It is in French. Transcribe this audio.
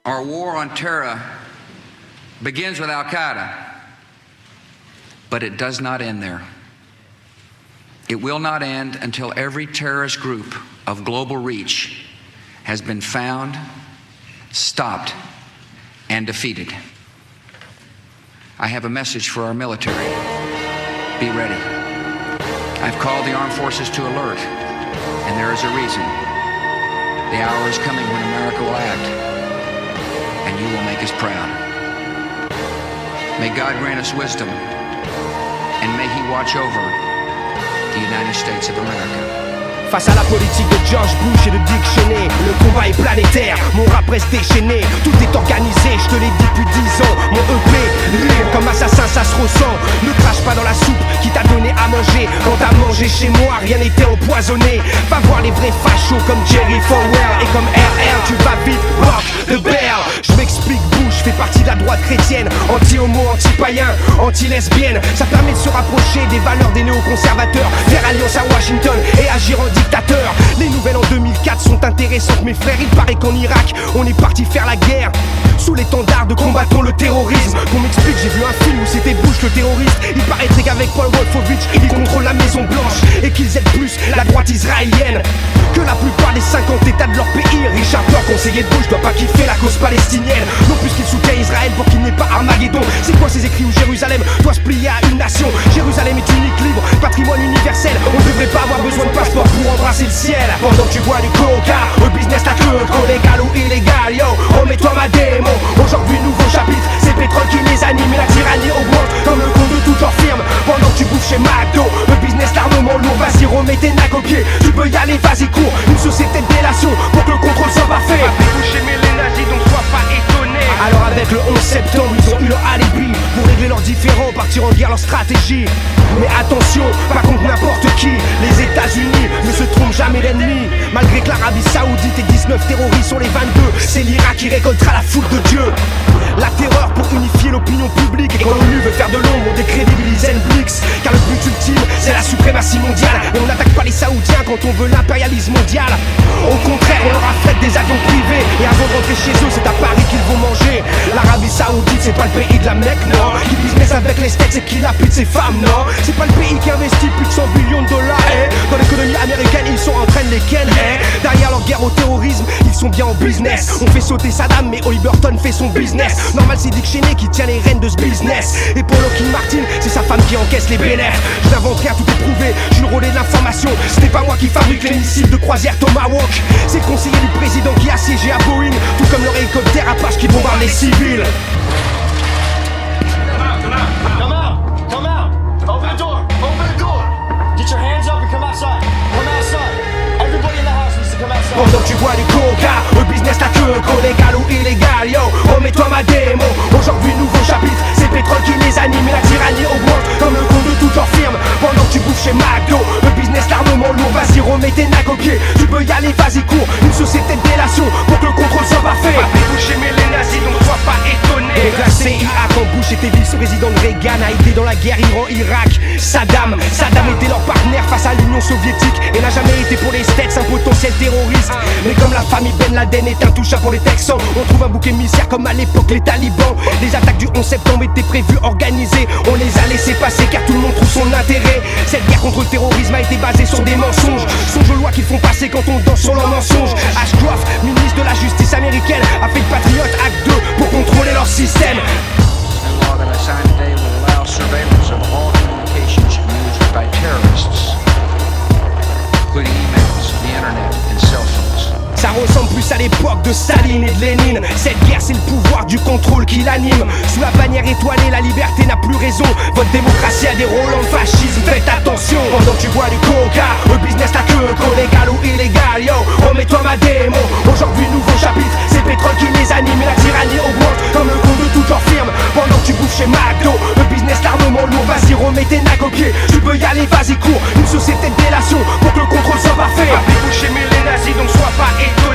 Our war on terror begins with Al-Qaeda, but it does not end there. It will not end until every terrorist group of global reach has been found, stopped, and defeated. I have a message for our military. Be ready. I've called the armed forces to alert, and there is a reason. The hour is coming when America will act, and you will make us proud. May God grant us wisdom, and may He watch over the United States of America. Face à la politique de George Bush et de Dick Cheney, le combat est planétaire, mon rap reste déchaîné. Tout est organisé, je te l'ai dit depuis 10 ans. Mon EP, libre comme assassin, ça se ressent. Ne crache pas dans la soupe qui t'a donné à manger. Quand t'as mangé chez moi, rien n'était empoisonné. Va voir les vrais fachos comme Jerry Falwell. Et comme RR, tu vas vite, rock the bell. Je m'explique, Bush fait partie de la droite chrétienne. Anti-homo, anti-païen, anti-lesbienne. Ça permet de se rapprocher des valeurs des néoconservateurs. Faire alliance à Washington et agir en dictateur. Les nouvelles en 2004 sont intéressantes, mes frères. Il paraît qu'en Irak, on est parti faire la guerre sous l'étendard de combattons le terrorisme. Qu'on m'explique, j'ai vu un film où c'était Bush le terroriste. Il paraîtrait qu'avec Paul Wolfowitz, il contrôle la Maison Blanche et qu'ils aident plus la droite israélienne que la plupart des 50 états de leur pays. Richard Thor, conseiller de Bush, doit pas kiffer la cause palestinienne. Non plus qu'il soutient Israël pour qu'il n'ait pas Armageddon. C'est quoi ces écrits où Jérusalem doit se plier à une nation? Jérusalem est unique, libre, patrimoine universel. On ne devrait pas avoir besoin de passeport pour embrasser le ciel. Pendant que tu bois du coca, au business ta queue, légal ou illégal, yo, remets-toi ma démo. Aujourd'hui nouveau chapitre, c'est le pétrole qui les anime et la tyrannie augmente comme le compte de toutes leurs firmes. Pendant que tu bouffes chez McDo, le business l'armement lourd, vas-y remets tes nacs au pied. Tu peux y aller, vas-y cours, une société de délation pour que le contrôle soit parfait. Avez-vous chez les nazis, donc sois pas étonné. Alors avec le 11 septembre, ils ont eu leur alibi pour régler leurs différends, partir en guerre, leur stratégie. Mais attention, pas contre n'importe qui. Les États-Unis ne se trompent jamais d'ennemis. Malgré que l'Arabie Saoudite et 19 terroristes sur les 22, c'est l'Irak qui récoltera la foudre de Dieu. La terreur pour unifier l'opinion publique. Et quand l'ONU veut faire de l'ombre, on décrédibilise Blix. Car le but ultime, c'est la suprématie mondiale. Et on n'attaque pas les Saoudiens quand on veut l'impérialisme mondial. Au contraire, on leur affrète des avions privés. Et avant de rentrer chez eux, c'est à Paris qu'ils vont manger. L'Arabie Saoudite, c'est pas le pays de la Mecque, non. Qui business avec les steaks, c'est qui lapide ses femmes, non. C'est pas le pays qui investit plus de 100 billions de dollars, Dans l'économie américaine, ils sont en train de les ken, Derrière leur guerre au terrorisme, ils sont bien en business. On fait sauter Saddam, mais Oliverton fait son business. Normal, c'est Dick Cheney qui tient les rênes de ce business. Et pour Lockheed Martin, c'est sa femme qui encaisse les bénéfices. Je n'invente rien, tout est prouvé, je suis le relais de l'information. Ce n'est pas moi qui fabrique les missiles de croisière Tomahawk. C'est le conseiller du président qui a siégé à Boeing, tout comme leur hélicoptère Apache qui bombarde les civils. Come out! Open the door! Open the door! Get your hands up and come outside! Come outside! Everybody in the house needs to come outside! Pendant que tu bois du coca, le business ta queue, légal ou illégal, yo, remets-toi ma démo. Aujourd'hui nouveau chapitre, c'est le pétrole qui les anime et la tyrannie augmente comme le compte de toutes leurs firmes. Pendant que tu bouffes chez McDo, le business l'armement lourd, vas-y remets tes nacs au pied. Tu peux y aller, vas-y cours, une société de délation pour que le contrôle soit parfait. Avez-vous chez les nazis, donc sois pas étonné. Et la CIA, quand Bush était vice-président de Reagan, a été dans la guerre Iran-Irak. Saddam était leur partenaire face à l'Union soviétique et n'a jamais été pour les States un potentiel terroriste. Mais comme la famille Ben Laden est intouchable pour les Texans, on trouve un bouc émissaire comme à l'époque les talibans. Les attaques du 11 septembre étaient prévues, organisées, on les a laissées passer car tout le monde trouve son intérêt. Cette guerre contre le terrorisme a été basée sur des mensonges. Songe aux lois qu'ils font passer quand on danse sur leurs mensonges. Ashcroft, ministre de la justice américaine, a fait le Patriot Act 2 pour contrôler leur système. The law that I signed today will allow surveillance of all communications used by terrorists, including emails, the internet, and cell phones. Ça ressemble plus à l'époque de Staline et de Lénine. Cette guerre c'est le pouvoir du contrôle qui l'anime. Sous la bannière étoilée, la liberté n'a plus raison. Votre démocratie a des rôles en fascisme, faites attention. Pendant que tu bois du coca, le business ta queue, légal ou illégal, yo, remets-toi ma démo. Aujourd'hui nouveau chapitre, c'est le pétrole qui les anime et la tyrannie augmente comme le compte de toutes leurs firmes. Pendant que tu bouffes chez McDo, le business l'armement lourd, vas-y remets tes nacs au pied. Tu peux y aller, vas-y cours, une société de délation pour que le contrôle soit parfait. Avez-vous chez les nazis, donc sois pas étonné.